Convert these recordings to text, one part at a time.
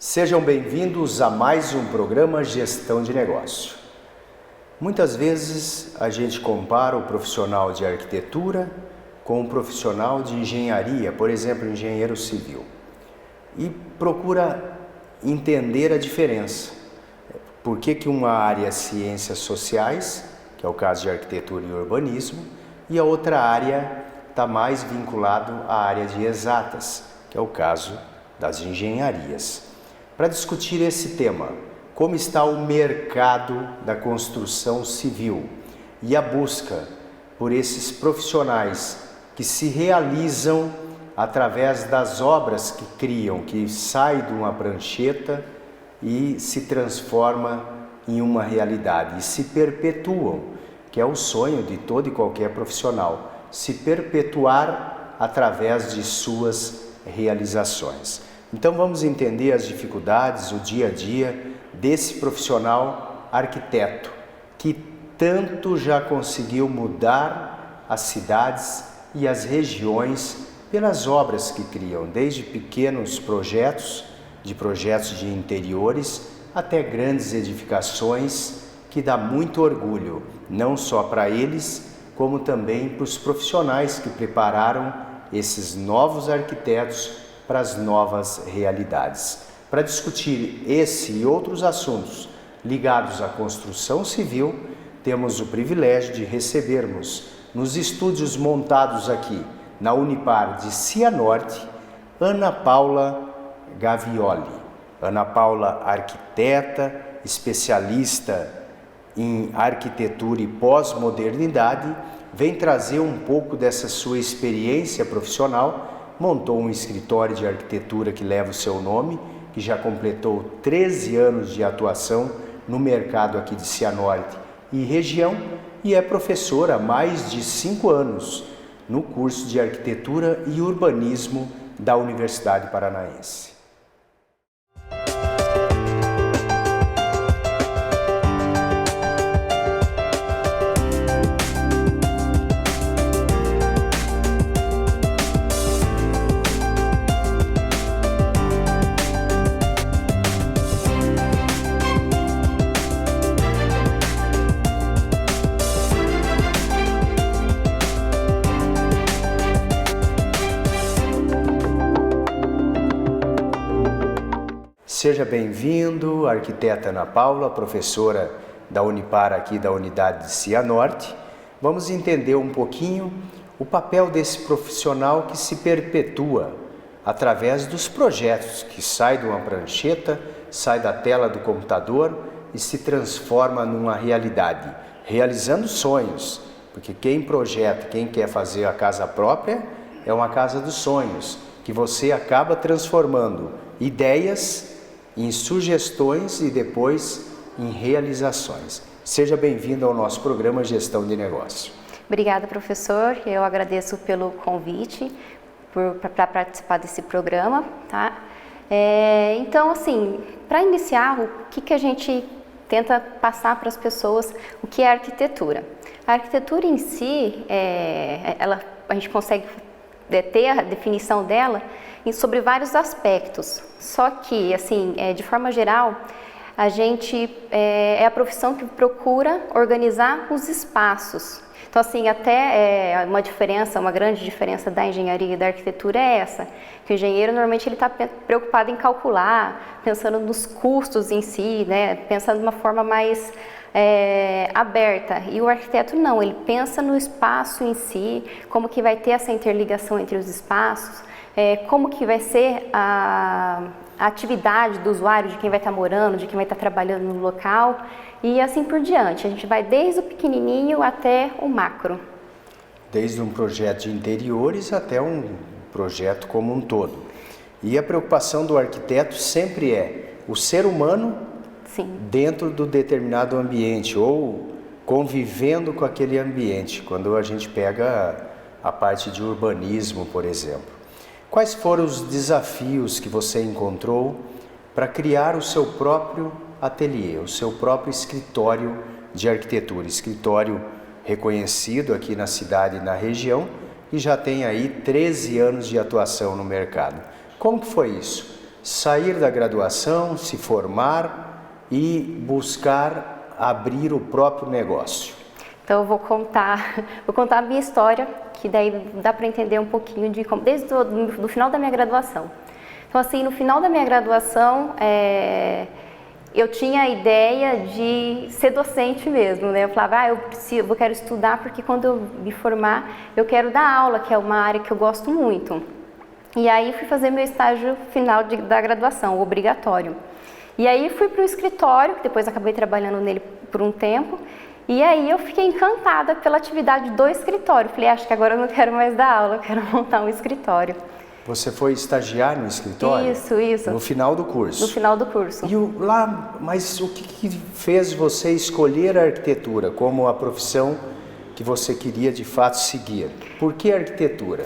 Sejam bem-vindos a mais um programa Gestão de Negócio. Muitas vezes a gente compara o profissional de arquitetura com o profissional de engenharia, por exemplo, engenheiro civil, e procura entender a diferença. Por que uma área é ciências sociais, que é o caso de arquitetura e urbanismo, e a outra área está mais vinculado à área de exatas, que é o caso das engenharias. Para discutir esse tema, como está o mercado da construção civil e a busca por esses profissionais que se realizam através das obras que criam, que saem de uma prancheta e se transforma em uma realidade e se perpetuam, que é o sonho de todo e qualquer profissional, se perpetuar através de suas realizações. Então vamos entender as dificuldades, o dia a dia desse profissional arquiteto que tanto já conseguiu mudar as cidades e as regiões pelas obras que criam, desde pequenos projetos de interiores até grandes edificações que dá muito orgulho, não só para eles, como também para os profissionais que prepararam esses novos arquitetos para as novas realidades. Para discutir esse e outros assuntos ligados à construção civil, temos o privilégio de recebermos nos estúdios montados aqui na Unipar de Cianorte, Ana Paula Gavioli. Ana Paula, arquiteta, especialista em arquitetura e pós-modernidade, vem trazer um pouco dessa sua experiência profissional. Montou um escritório de arquitetura que leva o seu nome, que já completou 13 anos de atuação no mercado aqui de Cianorte e região, e é professora há mais de 5 anos no curso de Arquitetura e Urbanismo da Universidade Paranaense. Seja bem-vindo, arquiteta Ana Paula, professora da Unipar aqui da unidade de Cianorte. Vamos entender um pouquinho o papel desse profissional que se perpetua através dos projetos, que sai de uma prancheta, sai da tela do computador e se transforma numa realidade, realizando sonhos, porque quem projeta, quem quer fazer a casa própria, é uma casa dos sonhos, que você acaba transformando ideias em sugestões e depois em realizações. Seja bem-vindo ao nosso programa Gestão de Negócio. Obrigada, professor. Eu agradeço pelo convite para participar desse programa, tá? Então, assim, para iniciar, o que a gente tenta passar para as pessoas, o que é arquitetura? A arquitetura em si, a gente consegue ter a definição dela sobre vários aspectos, só que, assim, de forma geral, a gente é a profissão que procura organizar os espaços. Então, assim, até uma grande diferença da engenharia e da arquitetura é essa, que o engenheiro normalmente ele está preocupado em calcular, pensando nos custos em si, né, pensando de uma forma mais aberta, e o arquiteto não, ele pensa no espaço em si, como que vai ter essa interligação entre os espaços, como que vai ser a atividade do usuário, de quem vai estar morando, de quem vai estar trabalhando no local e assim por diante. A gente vai desde o pequenininho até o macro. Desde um projeto de interiores até um projeto como um todo. E a preocupação do arquiteto sempre é o ser humano Sim. dentro do determinado ambiente ou convivendo com aquele ambiente, quando a gente pega a parte de urbanismo, por exemplo. Quais foram os desafios que você encontrou para criar o seu próprio ateliê, o seu próprio escritório de arquitetura? Escritório reconhecido aqui na cidade e na região e já tem aí 13 anos de atuação no mercado. Como que foi isso? sair da graduação, se formar e buscar abrir o próprio negócio? Então eu vou contar a minha história, que daí dá para entender um pouquinho de como, desde do final da minha graduação. Então assim, no final da minha graduação, eu tinha a ideia de ser docente mesmo, né? Eu falava, eu quero estudar porque quando eu me formar, eu quero dar aula, que é uma área que eu gosto muito. E aí fui fazer meu estágio final da graduação, obrigatório. E aí fui para o escritório, que depois acabei trabalhando nele por um tempo. E aí eu fiquei encantada pela atividade do escritório. Falei, acho que agora eu não quero mais dar aula, eu quero montar um escritório. Você foi estagiar no escritório? Isso. No final do curso? No final do curso. Mas o que fez você escolher a arquitetura como a profissão que você queria de fato seguir? Por que arquitetura?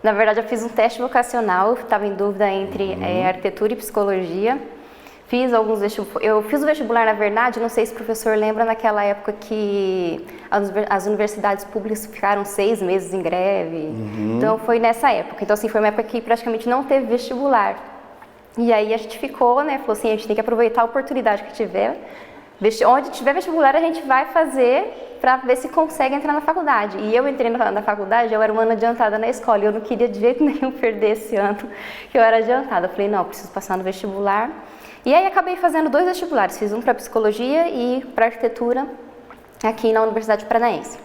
Na verdade, eu fiz um teste vocacional, estava em dúvida entre arquitetura e psicologia. Eu fiz o vestibular, na verdade, não sei se o professor lembra, naquela época que as universidades públicas ficaram 6 meses em greve. Então foi nessa época. Então assim, foi uma época que praticamente não teve vestibular. E aí a gente ficou, né, falou assim, a gente tem que aproveitar a oportunidade que tiver. Onde tiver vestibular a gente vai fazer para ver se consegue entrar na faculdade. E eu entrei na faculdade, eu era um ano adiantada na escola, e eu não queria de jeito nenhum perder esse ano que eu era adiantada. Eu falei, não, eu preciso passar no vestibular. E aí acabei fazendo 2 vestibulares, fiz um para psicologia e para arquitetura aqui na Universidade Paranaense.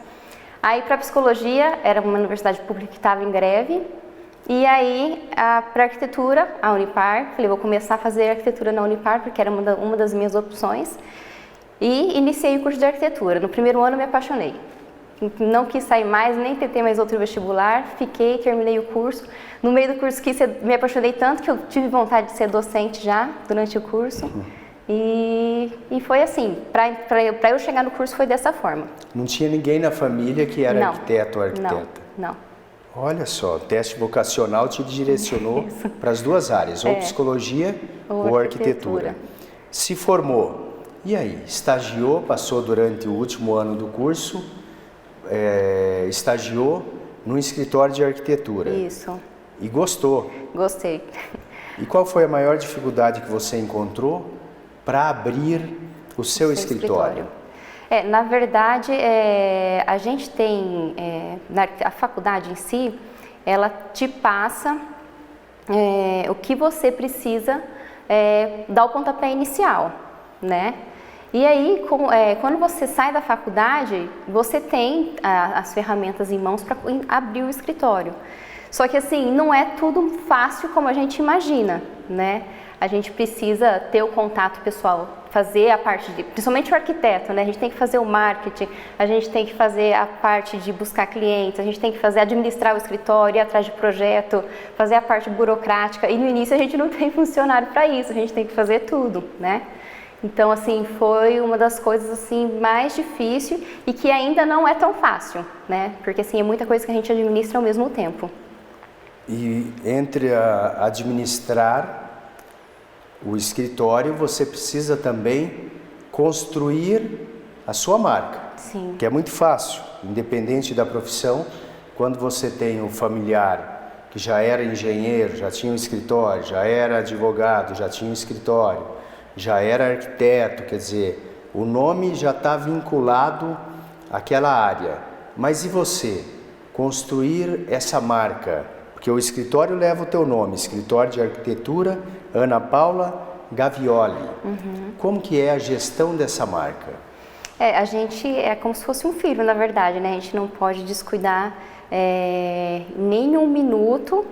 Aí para psicologia, era uma universidade pública que estava em greve, e aí para arquitetura, a Unipar, falei, vou começar a fazer arquitetura na Unipar, porque era uma das minhas opções, e iniciei o curso de arquitetura. No primeiro ano me apaixonei. Não quis sair mais, nem tentei mais outro vestibular, terminei o curso. No meio do curso me apaixonei tanto que eu tive vontade de ser docente já durante o curso. E foi assim, para eu chegar no curso foi dessa forma. Não tinha ninguém na família que era arquiteto ou arquiteta? Não. Olha só, o teste vocacional te direcionou para as 2 áreas, ou psicologia ou arquitetura. Se formou, e aí? Estagiou, passou durante o último ano do curso, estagiou no escritório de arquitetura. Isso. E gostou? Gostei. E qual foi a maior dificuldade que você encontrou para abrir o seu escritório? Na verdade, a gente tem, a faculdade em si, ela te passa o que você precisa dar o pontapé inicial, né? E aí, quando você sai da faculdade, você tem as ferramentas em mãos para abrir o escritório. Só que assim, não é tudo fácil como a gente imagina, né? A gente precisa ter o contato pessoal, fazer a parte principalmente o arquiteto, né? A gente tem que fazer o marketing, a gente tem que fazer a parte de buscar clientes, a gente tem que administrar o escritório, ir atrás de projeto, fazer a parte burocrática. E no início a gente não tem funcionário para isso, a gente tem que fazer tudo, né? Então, assim, foi uma das coisas assim mais difíceis e que ainda não é tão fácil, né? Porque assim, é muita coisa que a gente administra ao mesmo tempo. E entre administrar o escritório, você precisa também construir a sua marca. Sim. Que é muito fácil, independente da profissão, quando você tem um familiar que já era engenheiro, já tinha um escritório, já era advogado, já tinha um escritório, já era arquiteto, quer dizer, o nome já está vinculado àquela área. Mas e você? Construir essa marca, porque o escritório leva o teu nome, Escritório de Arquitetura Ana Paula Gavioli. Como que é a gestão dessa marca? A gente é como se fosse um filho, na verdade, né? A gente não pode descuidar nem um minuto.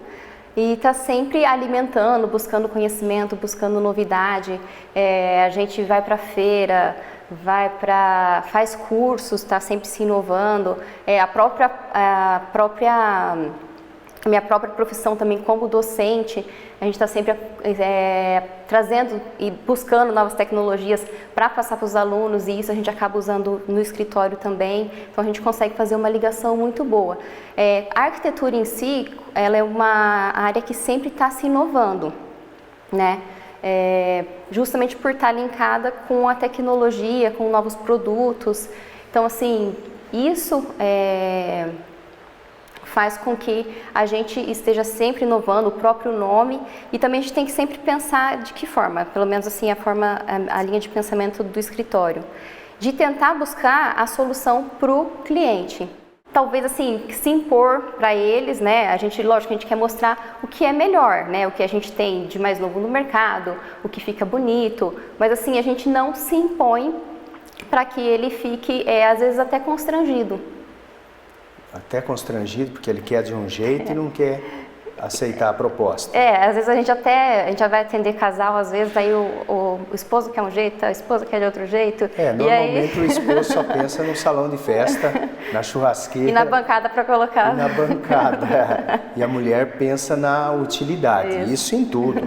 E está sempre alimentando, buscando conhecimento, buscando novidade. A gente vai para a feira, faz cursos, está sempre se inovando. A minha própria profissão também como docente, a gente está sempre trazendo e buscando novas tecnologias para passar para os alunos, e isso a gente acaba usando no escritório também, então a gente consegue fazer uma ligação muito boa. A arquitetura em si, ela é uma área que sempre está se inovando, né? Justamente por estar linkada com a tecnologia, com novos produtos. Então, assim, isso faz com que a gente esteja sempre inovando o próprio nome, e também a gente tem que sempre pensar de que forma, pelo menos assim a linha de pensamento do escritório, de tentar buscar a solução para o cliente. Talvez assim, se impor para eles, né? Lógico, a gente quer mostrar o que é melhor, né? O que a gente tem de mais novo no mercado, o que fica bonito, mas assim, a gente não se impõe para que ele fique, às vezes, até constrangido. Até constrangido, porque ele quer de um jeito e não quer aceitar a proposta. Às vezes a gente já vai atender casal, às vezes, aí o esposo quer um jeito, a esposa quer de outro jeito. Normalmente o esposo só pensa no salão de festa, na churrasqueira. E na bancada para colocar. E na bancada. E a mulher pensa na utilidade, isso em tudo,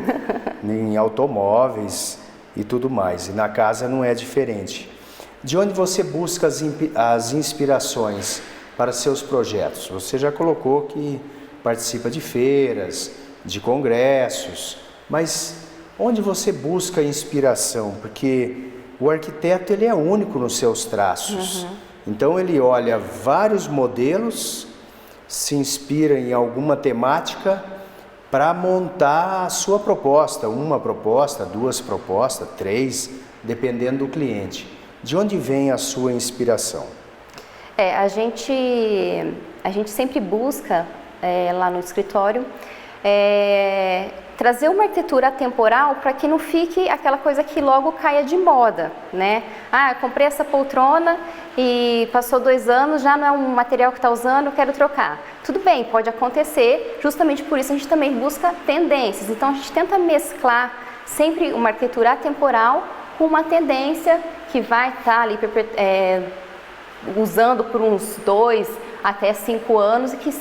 em automóveis e tudo mais. E na casa não é diferente. De onde você busca as inspirações para seus projetos? Você já colocou que participa de feiras, de congressos, mas onde você busca inspiração? Porque o arquiteto ele é único nos seus traços. Então ele olha vários modelos, se inspira em alguma temática para montar a sua proposta, uma proposta, duas propostas, três, dependendo do cliente. De onde vem a sua inspiração? A gente sempre busca lá no escritório trazer uma arquitetura atemporal para que não fique aquela coisa que logo caia de moda, né? Eu comprei essa poltrona e passou 2 anos, já não é um material que está usando, eu quero trocar. Tudo bem, pode acontecer, justamente por isso a gente também busca tendências. Então a gente tenta mesclar sempre uma arquitetura atemporal com uma tendência que vai estar ali usando por uns 2 até 5 anos e que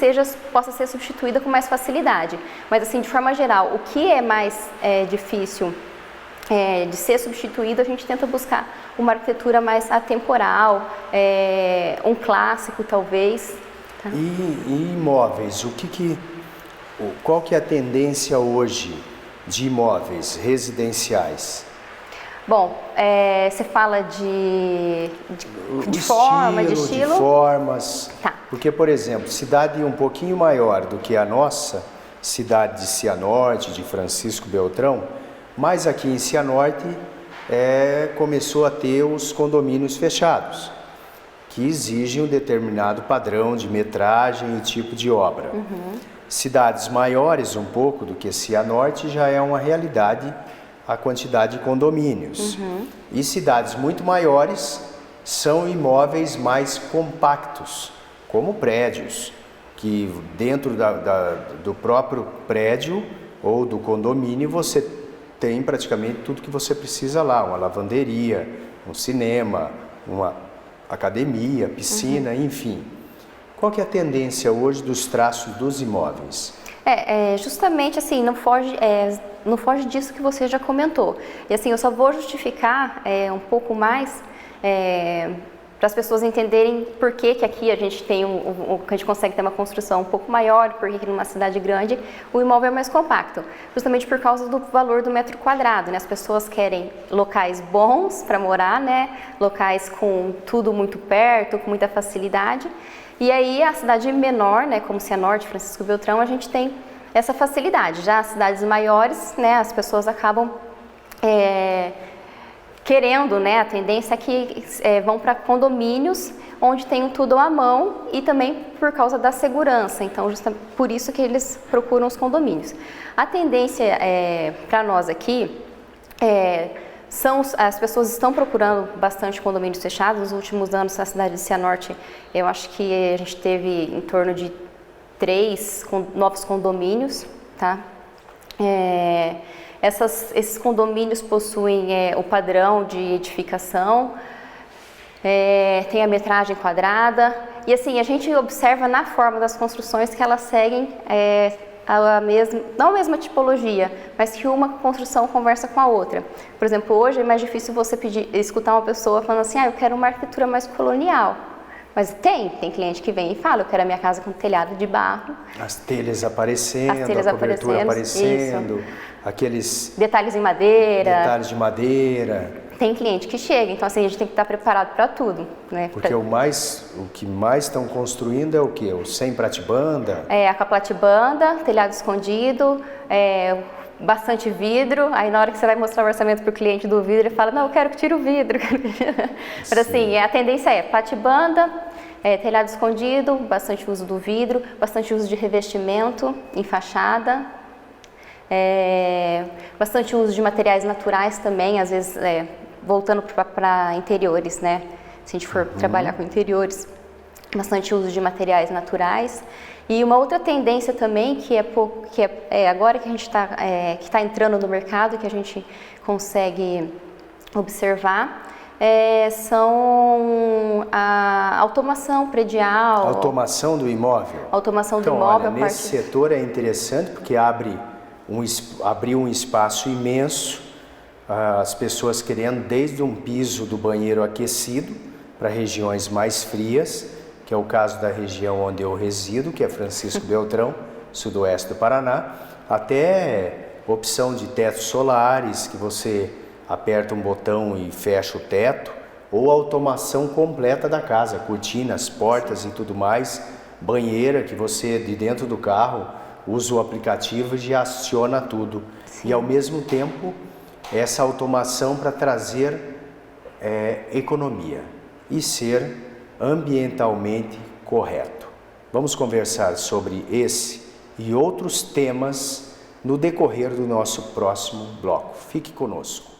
possa ser substituída com mais facilidade. Mas assim, de forma geral, o que é mais difícil de ser substituído, a gente tenta buscar uma arquitetura mais atemporal, um clássico talvez. Tá? E imóveis, qual que é a tendência hoje de imóveis residenciais? Bom, você fala de forma, de estilo? De formas. Tá. Porque, por exemplo, cidade um pouquinho maior do que a nossa, cidade de Cianorte, de Francisco Beltrão, mas aqui em Cianorte começou a ter os condomínios fechados, que exigem um determinado padrão de metragem e tipo de obra. Cidades maiores um pouco do que Cianorte já é uma realidade a quantidade de condomínios. E cidades muito maiores são imóveis mais compactos, como prédios, que dentro do próprio prédio ou do condomínio você tem praticamente tudo que você precisa lá, uma lavanderia, um cinema, uma academia, piscina, enfim. Qual que é a tendência hoje dos traços dos imóveis? Justamente assim, não foge disso que você já comentou. E assim, eu só vou justificar um pouco mais para as pessoas entenderem por que aqui a gente tem que a gente consegue ter uma construção um pouco maior, porque aqui numa cidade grande o imóvel é mais compacto. Justamente por causa do valor do metro quadrado, né? As pessoas querem locais bons para morar, né? Locais com tudo muito perto, com muita facilidade. E aí a cidade menor, né, como Cianorte, Francisco Beltrão, a gente tem essa facilidade. Já as cidades maiores, né, as pessoas acabam querendo, né, a tendência é que vão para condomínios onde tem tudo à mão e também por causa da segurança. Então, justamente por isso que eles procuram os condomínios. A tendência para nós aqui as pessoas estão procurando bastante condomínios fechados. Nos últimos anos, na cidade de Cianorte, eu acho que a gente teve em torno de 3 novos condomínios, tá? Esses condomínios possuem o padrão de edificação, tem a metragem quadrada, e assim, a gente observa na forma das construções que elas seguem não a mesma tipologia, mas que uma construção conversa com a outra. Por exemplo, hoje é mais difícil você escutar uma pessoa falando assim, eu quero uma arquitetura mais colonial, Mas tem cliente que vem e fala, eu quero a minha casa com telhado de barro. As telhas aparecendo, a cobertura aparecendo, aqueles detalhes em madeira. Detalhes de madeira. Tem cliente que chega, então assim, a gente tem que estar preparado para tudo, né? Porque o que mais estão construindo é o quê? O sem platibanda? A platibanda, telhado escondido, bastante vidro. Aí na hora que você vai mostrar o orçamento para o cliente do vidro, ele fala, não, eu quero que tire o vidro. Mas assim, a tendência é platibanda, telhado escondido, bastante uso do vidro, bastante uso de revestimento em fachada, bastante uso de materiais naturais também, às vezes voltando para interiores, né? Se a gente for trabalhar com interiores, bastante uso de materiais naturais. E uma outra tendência também, que é agora que a gente está entrando no mercado, que a gente consegue observar, são a automação predial. Automação do imóvel. Automação do imóvel. Olha, nesse setor é interessante porque abriu um espaço imenso, as pessoas querendo desde um piso do banheiro aquecido para regiões mais frias, que é o caso da região onde eu resido, que é Francisco Beltrão, sudoeste do Paraná, até opção de tetos solares, que você aperta um botão e fecha o teto, ou automação completa da casa, cortinas, portas e tudo mais, banheira que você de dentro do carro usa o aplicativo e já aciona tudo. Sim. E ao mesmo tempo essa automação para trazer economia e ser ambientalmente correto. Vamos conversar sobre esse e outros temas no decorrer do nosso próximo bloco. Fique conosco.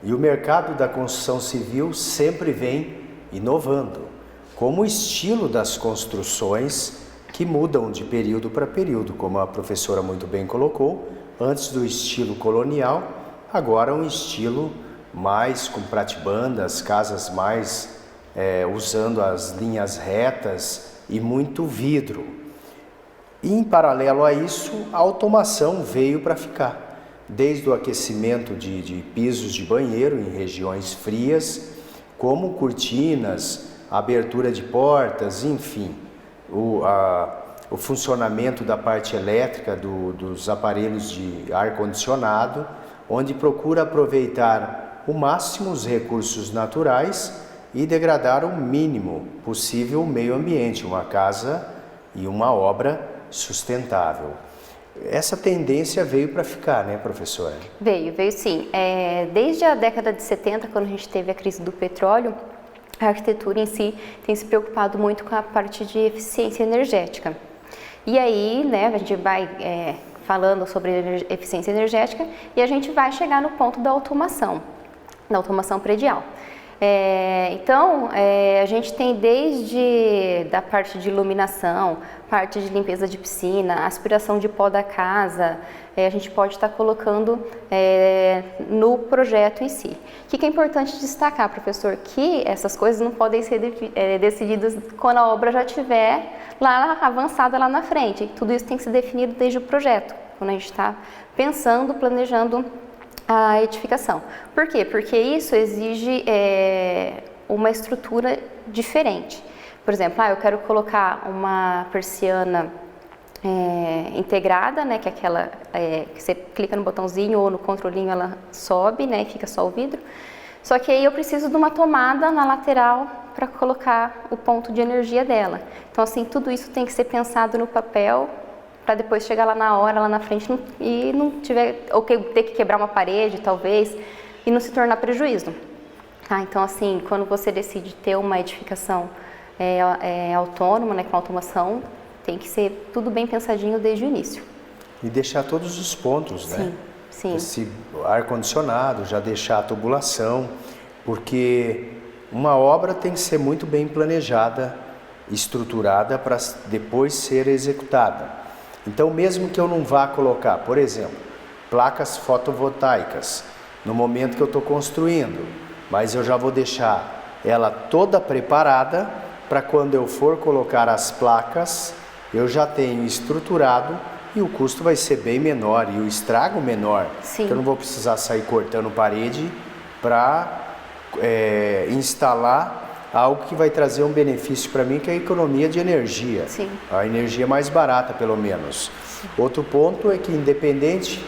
O mercado da construção civil sempre vem inovando, como o estilo das construções que mudam de período para período, como a professora muito bem colocou, antes do estilo colonial, agora um estilo mais com pratibandas, casas mais usando as linhas retas e muito vidro. E em paralelo a isso, a automação veio para ficar. Desde o aquecimento de pisos de banheiro em regiões frias, como cortinas, abertura de portas, enfim, o funcionamento da parte elétrica dos aparelhos de ar-condicionado, onde procura aproveitar o máximo os recursos naturais e degradar o mínimo possível o meio ambiente, uma casa e uma obra sustentável. Essa tendência veio para ficar, né, professora? Veio sim. Desde a década de 70, quando a gente teve a crise do petróleo, a arquitetura em si tem se preocupado muito com a parte de eficiência energética. E aí, né, a gente vai falando sobre eficiência energética e a gente vai chegar no ponto da automação predial. Então, a gente tem desde da parte de iluminação, parte de limpeza de piscina, aspiração de pó da casa, a gente pode estar colocando no projeto em si. O que é importante destacar, professor, que essas coisas não podem ser decididas quando a obra já estiver lá avançada lá na frente. Tudo isso tem que ser definido desde o projeto, quando a gente está pensando, planejando a edificação. Por quê? Porque isso exige uma estrutura diferente. Por exemplo, eu quero colocar uma persiana integrada, né, que é aquela que você clica no botãozinho ou no controlinho, ela sobe, né, e fica só o vidro. Só que aí eu preciso de uma tomada na lateral para colocar o ponto de energia dela. Então, assim, tudo isso tem que ser pensado no papel, para depois chegar lá na hora, lá na frente, e não tiver, ou ter que quebrar uma parede, talvez, e não se tornar prejuízo. Então, assim, quando você decide ter uma edificação autônoma, né, com automação, tem que ser tudo bem pensadinho desde o início. E deixar todos os pontos, né? Sim. Esse ar-condicionado, já deixar a tubulação, porque uma obra tem que ser muito bem planejada, estruturada para depois ser executada. Então, mesmo que eu não vá colocar, por exemplo, placas fotovoltaicas no momento que eu estou construindo, mas eu já vou deixar ela toda preparada para quando eu for colocar as placas, eu já tenho estruturado e o custo vai ser bem menor e o estrago menor. Sim. Eu não vou precisar sair cortando parede para instalar algo que vai trazer um benefício para mim, que é a economia de energia. Sim. A energia mais barata, pelo menos. Sim. Outro ponto é que, independente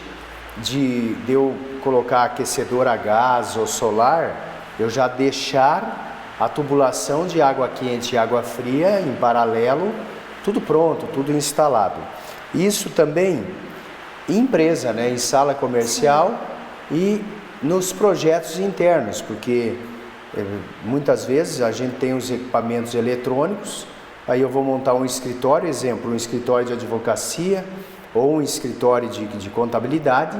de eu colocar aquecedor a gás ou solar, eu já deixar a tubulação de água quente e água fria em paralelo, tudo pronto, tudo instalado. Isso também em empresa, né, em sala comercial. Sim. E nos projetos internos, porque muitas vezes a gente tem os equipamentos eletrônicos, aí eu vou montar um escritório, exemplo, um escritório de advocacia ou um escritório de contabilidade,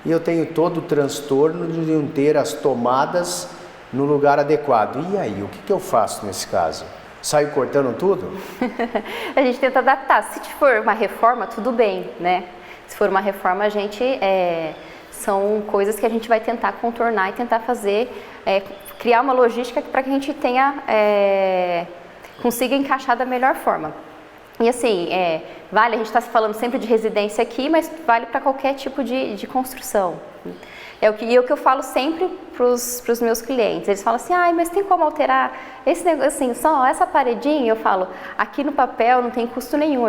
e eu tenho todo o transtorno de não ter as tomadas no lugar adequado. E aí, o que eu faço nesse caso? Saio cortando tudo? A gente tenta adaptar. Se for uma reforma, tudo bem, né? Se for uma reforma, a gente... são coisas que a gente vai tentar contornar e tentar fazer, criar uma logística para que a gente tenha, consiga encaixar da melhor forma. E assim, vale, a gente está falando sempre de residência aqui, mas vale para qualquer tipo de construção. É o que eu falo sempre para os meus clientes. Eles falam assim, mas tem como alterar esse negócio, assim, só essa paredinha? Eu falo, aqui no papel não tem custo nenhum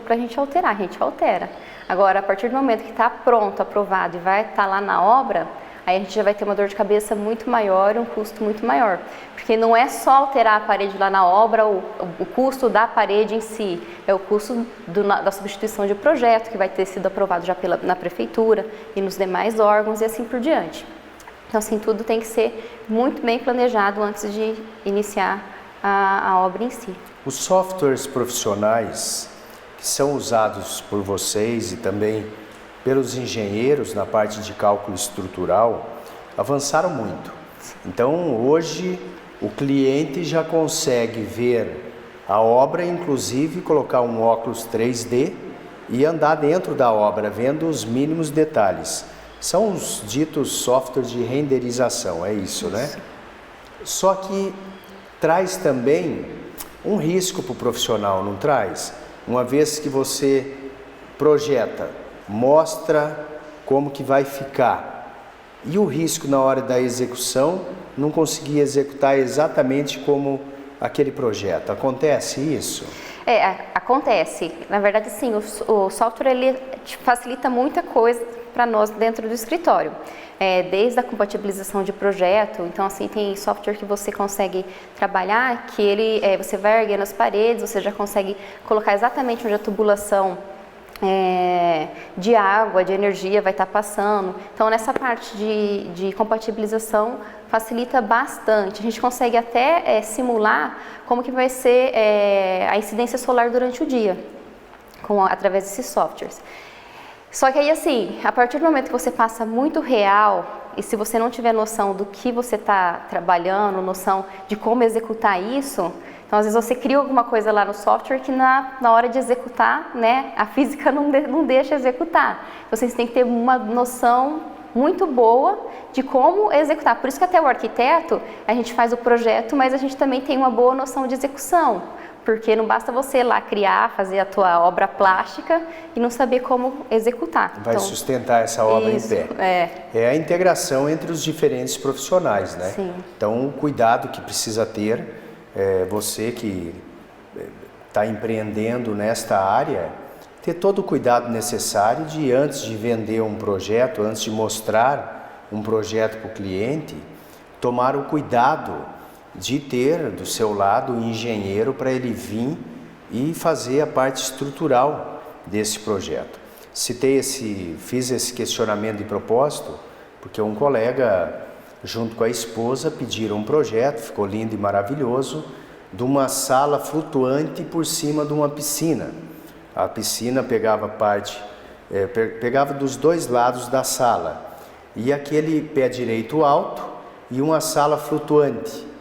para a gente alterar, a gente altera. Agora, a partir do momento que está pronto, aprovado e vai estar lá na obra, aí a gente já vai ter uma dor de cabeça muito maior, um custo muito maior. Porque não é só alterar a parede lá na obra, o custo da parede em si, é o custo da substituição de projeto, que vai ter sido aprovado já na prefeitura e nos demais órgãos e assim por diante. Então, assim, tudo tem que ser muito bem planejado antes de iniciar a obra em si. Os softwares profissionais que são usados por vocês e também pelos engenheiros na parte de cálculo estrutural avançaram muito. Então, hoje o cliente já consegue ver a obra, inclusive colocar um óculos 3D e andar dentro da obra, vendo os mínimos detalhes. São os ditos softwares de renderização, é isso, né? Só que traz também um risco para o profissional, não traz? Uma vez que você projeta, mostra como que vai ficar, e o risco na hora da execução, não conseguir executar exatamente como aquele projeto. Acontece isso? Acontece. Na verdade, sim, o software ele facilita muita coisa para nós dentro do escritório. Desde a compatibilização de projeto, então assim, tem software que você consegue trabalhar, que você vai erguendo as paredes, você já consegue colocar exatamente onde a tubulação de água, de energia vai estar passando. Então, nessa parte de compatibilização facilita bastante. A gente consegue até simular como que vai ser a incidência solar durante o dia, através desses softwares. Só que aí, assim, a partir do momento que você passa muito real, e se você não tiver noção do que você está trabalhando, noção de como executar isso, então às vezes você cria alguma coisa lá no software que na hora de executar, né, a física não deixa executar. Então, vocês têm que ter uma noção muito boa de como executar. Por isso que até o arquiteto, a gente faz o projeto, mas a gente também tem uma boa noção de execução. Porque não basta você lá criar, fazer a tua obra plástica e não saber como executar. Vai sustentar essa obra em pé. É a integração entre os diferentes profissionais, né? Sim. Então, o cuidado que precisa ter, você que está empreendendo nesta área, ter todo o cuidado necessário de, antes de vender um projeto, antes de mostrar um projeto para o cliente, tomar o cuidado de ter do seu lado um engenheiro para ele vir e fazer a parte estrutural desse projeto. Fiz esse questionamento de propósito porque um colega, junto com a esposa, pediram um projeto, ficou lindo e maravilhoso, de uma sala flutuante por cima de uma piscina. A piscina pegava pegava dos dois lados da sala, e aquele pé direito alto e uma sala flutuante.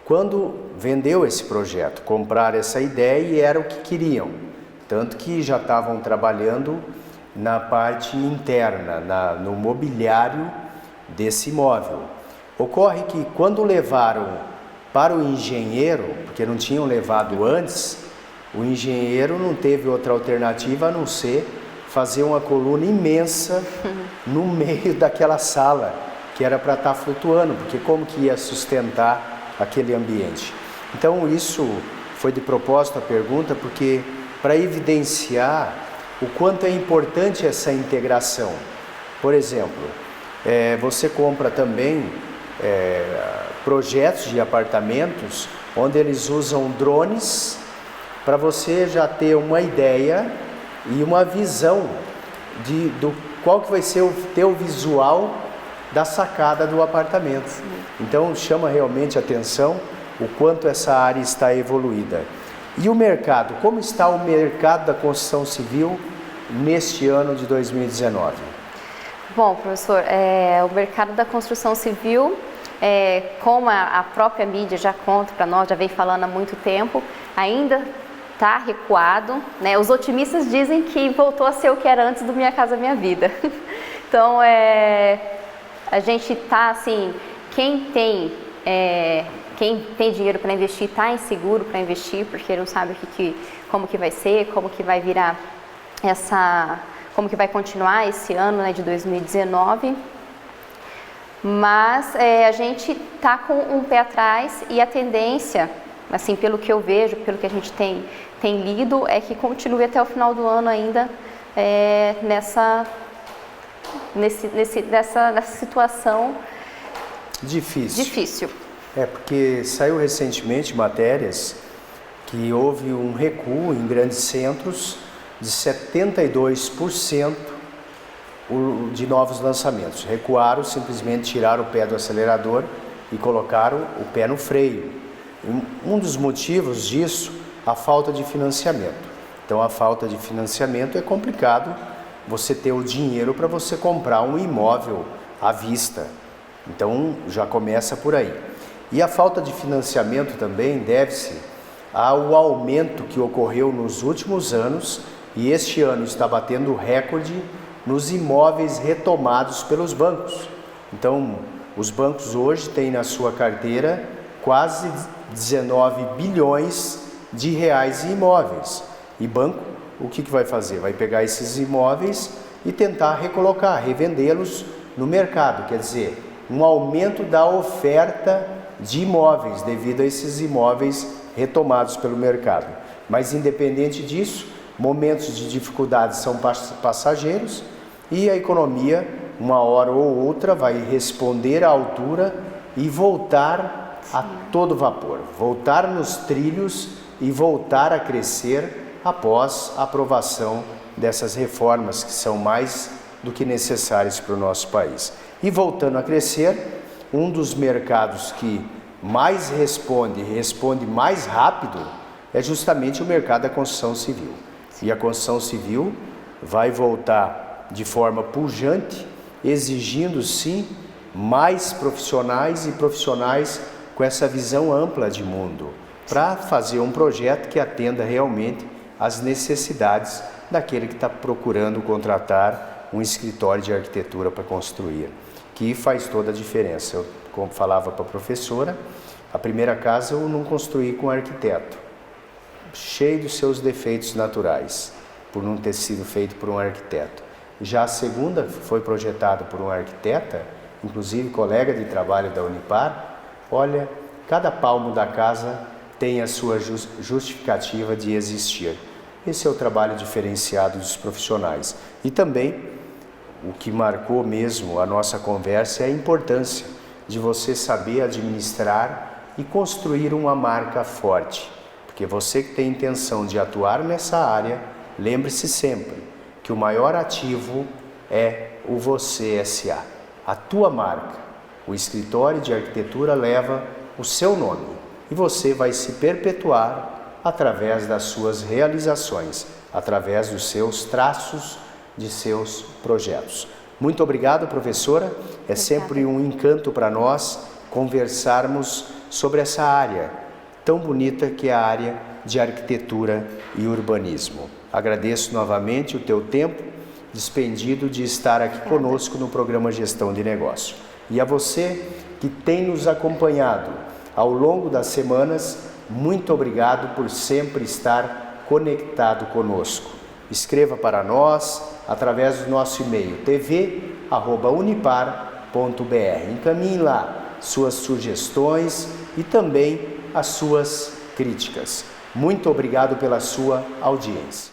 Quando vendeu esse projeto, compraram essa ideia e era o que queriam. tanto que já estavam trabalhando na parte interna, no mobiliário desse imóvel. Ocorre que quando levaram para o engenheiro, porque não tinham levado antes, o engenheiro não teve outra alternativa a não ser fazer uma coluna imensa no meio daquela sala, que era para estar flutuando, porque como que ia sustentar aquele ambiente? Então isso foi de propósito a pergunta, porque para evidenciar o quanto é importante essa integração. Por exemplo, você compra também projetos de apartamentos onde eles usam drones para você já ter uma ideia e uma visão do qual que vai ser o teu visual da sacada do apartamento. Então chama realmente a atenção o quanto essa área está evoluída. E o mercado, como está o mercado da construção civil neste ano de 2019? Bom, professor, o mercado da construção civil, como a própria mídia já conta para nós, já vem falando há muito tempo, ainda está recuado, né? Os otimistas dizem que voltou a ser o que era antes do Minha Casa Minha Vida. Então, a gente está assim, quem tem dinheiro para investir está inseguro para investir, porque não sabe como que vai ser, como que vai virar como que vai continuar esse ano, né, de 2019. Mas a gente está com um pé atrás e a tendência, assim, pelo que eu vejo, pelo que a gente tem lido, é que continue até o final do ano ainda nessa situação difícil. Porque saiu recentemente matérias que houve um recuo em grandes centros de 72% de novos lançamentos. Recuaram, simplesmente tiraram o pé do acelerador e colocaram o pé no freio. Um dos motivos disso, a falta de financiamento. Então a falta de financiamento é complicado você ter o dinheiro para você comprar um imóvel à vista. Então já começa por aí. E a falta de financiamento também deve-se ao aumento que ocorreu nos últimos anos, e este ano está batendo recorde nos imóveis retomados pelos bancos. Então, os bancos hoje têm na sua carteira quase 19 bilhões de reais em imóveis. E banco, o que vai fazer? Vai pegar esses imóveis e tentar recolocar, revendê-los no mercado. Quer dizer, um aumento da oferta de imóveis devido a esses imóveis retomados pelo mercado. Mas independente disso, momentos de dificuldade são passageiros e a economia, uma hora ou outra, vai responder à altura e voltar a todo vapor, voltar nos trilhos e voltar a crescer após a aprovação dessas reformas que são mais do que necessárias para o nosso país. E voltando a crescer, um dos mercados que mais responde mais rápido, é justamente o mercado da construção civil. E a construção civil vai voltar de forma pujante, exigindo sim mais profissionais e profissionais com essa visão ampla de mundo, para fazer um projeto que atenda realmente às necessidades daquele que está procurando contratar um escritório de arquitetura para construir, que faz toda a diferença. Eu, como falava para a professora, a primeira casa eu não construí com arquiteto, cheio dos seus defeitos naturais, por não ter sido feito por um arquiteto. Já a segunda foi projetada por um arquiteta, inclusive colega de trabalho da Unipar. Olha, cada palmo da casa tem a sua justificativa de existir. Esse é o trabalho diferenciado dos profissionais. E também, o que marcou mesmo a nossa conversa é a importância de você saber administrar e construir uma marca forte. Porque você que tem intenção de atuar nessa área, lembre-se sempre que o maior ativo é o Você S.A., a tua marca. O escritório de arquitetura leva o seu nome e você vai se perpetuar através das suas realizações, através dos seus traços de seus projetos. Muito obrigado, professora. É sempre um encanto para nós conversarmos sobre essa área tão bonita que é a área de arquitetura e urbanismo. Agradeço novamente o teu tempo despendido de estar aqui conosco no programa Gestão de Negócio. E a você que tem nos acompanhado ao longo das semanas, muito obrigado por sempre estar conectado conosco. Escreva para nós através do nosso e-mail tv@unipar.br. Encaminhe lá suas sugestões e também as suas críticas. Muito obrigado pela sua audiência.